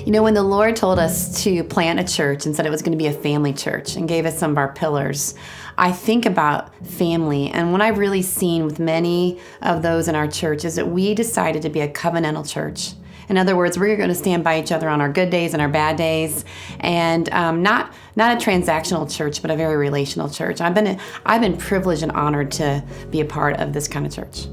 You know, when the Lord told us to plant a church and said it was going to be a family church and gave us some of our pillars, I think about family. And what I've really seen with many of those in our church is that we decided to be a covenantal church. In other words, we're going to stand by each other on our good days and our bad days, and not a transactional church, but a very relational church. I've been privileged and honored to be a part of this kind of church.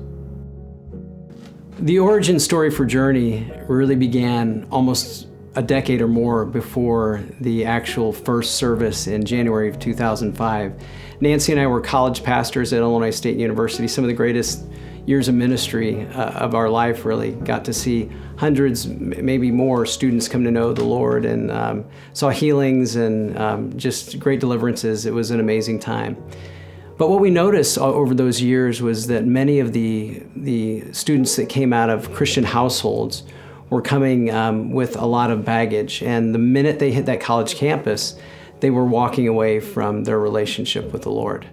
The origin story for Journey really began almost a decade or more before the actual first service in January of 2005. Nancy and I were college pastors at Illinois State University. Some of the greatest years of ministry of our life, really. Got to see hundreds, maybe more, students come to know the Lord, and saw healings and just great deliverances. It was an amazing time. But what we noticed over those years was that many of the students that came out of Christian households were coming with a lot of baggage. And the minute they hit that college campus, they were walking away from their relationship with the Lord.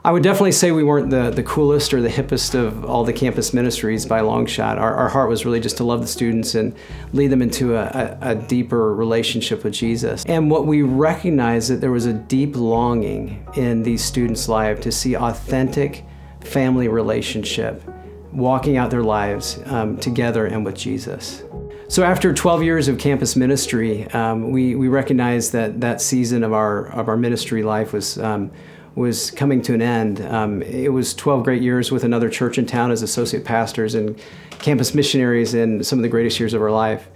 I would definitely say we weren't the coolest or the hippest of all the campus ministries by a long shot. Our heart was really just to love the students and lead them into a deeper relationship with Jesus. And what we recognized that there was a deep longing in these students' lives to see authentic family relationship, walking out their lives together and with Jesus. So after 12 years of campus ministry, we recognized that season of our ministry life was coming to an end. It was 12 great years with another church in town as associate pastors and campus missionaries in some of the greatest years of our life.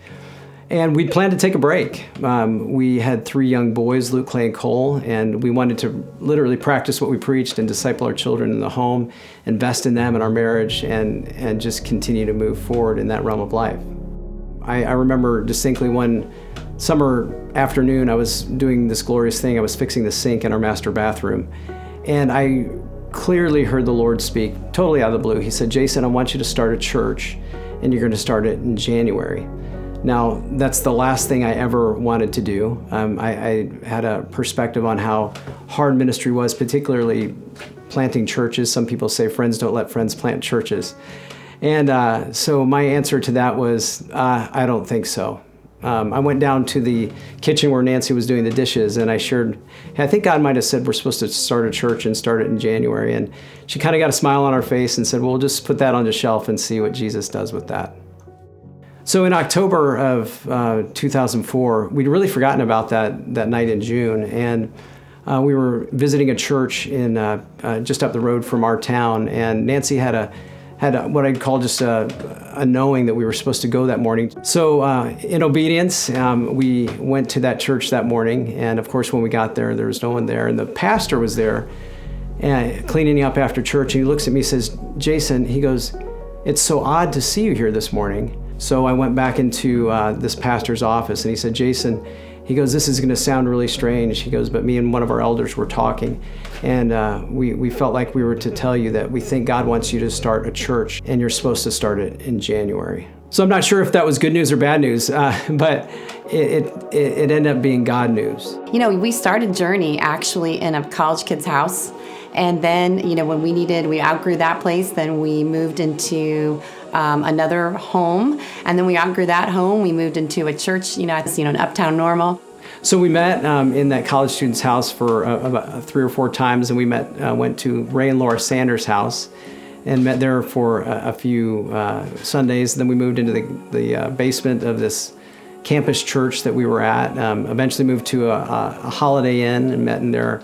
And we planned to take a break. We had 3 young boys, Luke, Clay, and Cole, and we wanted to literally practice what we preached and disciple our children in the home, invest in them in our marriage, and just continue to move forward in that realm of life. I remember distinctly one summer afternoon, I was doing this glorious thing. I was fixing the sink in our master bathroom, and I clearly heard the Lord speak totally out of the blue. He said, "Jason, I want you to start a church, and you're going to start it in January." Now, that's the last thing I ever wanted to do. I had a perspective on how hard ministry was, particularly planting churches. Some people say friends don't let friends plant churches. And so my answer to that was, I don't think so. I went down to the kitchen where Nancy was doing the dishes, and I shared, hey, I think God might have said we're supposed to start a church and start it in January. And she kind of got a smile on her face and said, well, we'll just put that on the shelf and see what Jesus does with that. So in October of 2004, we'd really forgotten about that night in June, and we were visiting a church in just up the road from our town, and Nancy had what I'd call just a knowing that we were supposed to go that morning. So in obedience, we went to that church that morning. And of course, when we got there, there was no one there. And the pastor was there cleaning up after church. And he looks at me and says, Jason, he goes, it's so odd to see you here this morning. So I went back into this pastor's office, and he said, Jason, he goes, this is going to sound really strange. He goes, but me and one of our elders were talking, and we felt like we were to tell you that we think God wants you to start a church, and you're supposed to start it in January. So I'm not sure if that was good news or bad news, but it ended up being God news. You know, we started Journey actually in a college kid's house. And then, you know, when we outgrew that place, then we moved into another home. And then we outgrew that home. We moved into a church, in Uptown Normal. So we met in that college student's house for about 3 or 4 times. And we went to Ray and Laura Sanders' house and met there for a few Sundays. Then we moved into the basement of this campus church that we were at. Eventually moved to a Holiday Inn and met in their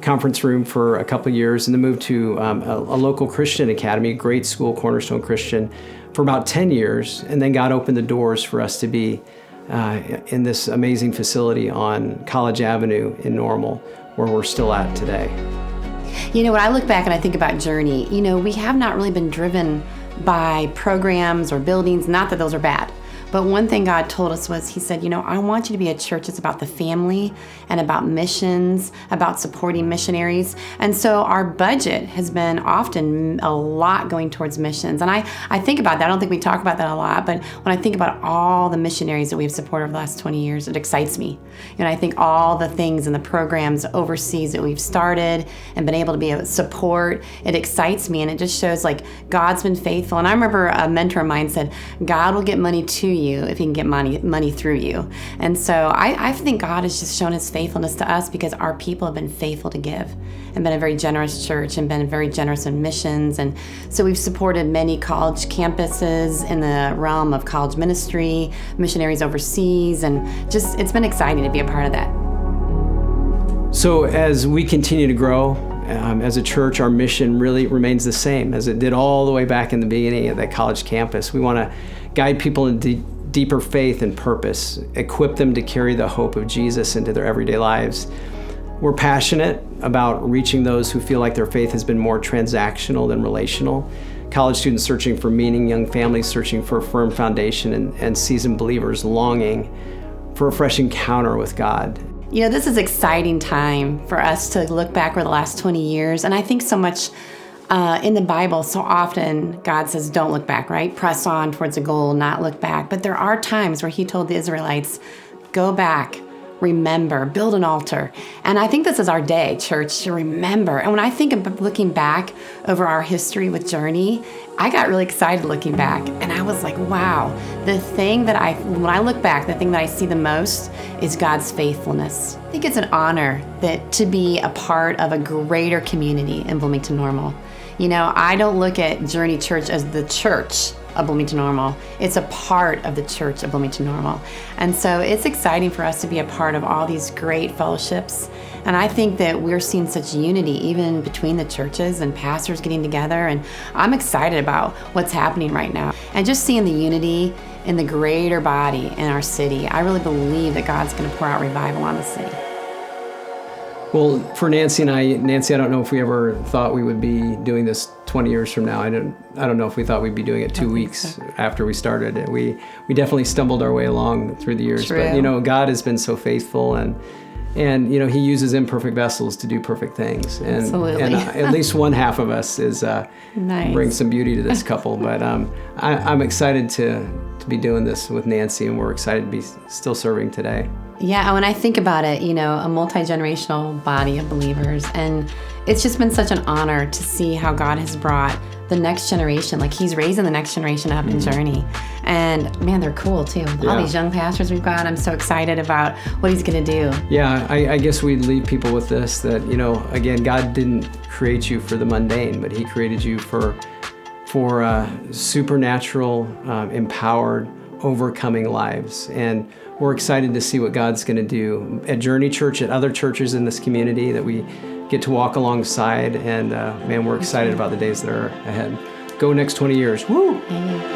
conference room for a couple of years, and then moved to a local Christian academy, a great school, Cornerstone Christian, for about 10 years, and then God opened the doors for us to be in this amazing facility on College Avenue in Normal, where we're still at today. You know, when I look back and I think about Journey, we have not really been driven by programs or buildings, not that those are bad. But one thing God told us was, he said, I want you to be a church that's about the family and about missions, about supporting missionaries. And so our budget has been often a lot going towards missions. And I think about that. I don't think we talk about that a lot, but when I think about all the missionaries that we've supported over the last 20 years, it excites me. And I think all the things and the programs overseas that we've started and been able to be a support, it excites me. And it just shows like God's been faithful. And I remember a mentor of mine said, God will get money to you if he can get money through you. And so I think God has just shown his faithfulness to us because our people have been faithful to give and been a very generous church and been very generous in missions. And so we've supported many college campuses in the realm of college ministry, missionaries overseas, and just it's been exciting to be a part of that. So as we continue to grow as a church, our mission really remains the same as it did all the way back in the beginning of that college campus. We want to guide people into deeper faith and purpose, equip them to carry the hope of Jesus into their everyday lives. We're passionate about reaching those who feel like their faith has been more transactional than relational. College students searching for meaning, young families searching for a firm foundation, and seasoned believers longing for a fresh encounter with God. You know, this is an exciting time for us to look back over the last 20 years. And I think so much in the Bible, so often God says, don't look back, right? Press on towards a goal, not look back. But there are times where he told the Israelites, go back, remember, build an altar. And I think this is our day, church, to remember. And when I think of looking back over our history with Journey, I got really excited looking back. And I was like, wow, when I look back, the thing that I see the most is God's faithfulness. I think it's an honor to be a part of a greater community in Bloomington-Normal. You know, I don't look at Journey Church as the church of Bloomington-Normal. It's a part of the church of Bloomington-Normal. And so it's exciting for us to be a part of all these great fellowships. And I think that we're seeing such unity even between the churches and pastors getting together. And I'm excited about what's happening right now. And just seeing the unity in the greater body in our city, I really believe that God's going to pour out revival on the city. Well, for Nancy and I, I don't know if we ever thought we would be doing this 20 years from now. I don't know if we thought we'd be doing it 2 weeks after we started. We definitely stumbled our way along through the years. True. But, you know, God has been so faithful, and you know, he uses imperfect vessels to do perfect things. And, Absolutely. And at least one half of us is nice. Brings some beauty to this couple. But I'm excited to be doing this with Nancy, and we're excited to be still serving today. Yeah, when I think about it, you know, a multi-generational body of believers, and it's just been such an honor to see how God has brought the next generation, like he's raising the next generation up in Journey. And man, they're cool too. All these young pastors we've got, I'm so excited about what he's going to do. Yeah, I guess we'd leave people with this, that, you know, again, God didn't create you for the mundane, but he created you for supernatural, empowered, overcoming lives. And we're excited to see what God's going to do at Journey Church, at other churches in this community that we get to walk alongside. And man, we're excited about the days that are ahead. Go next 20 years. Woo! Amen.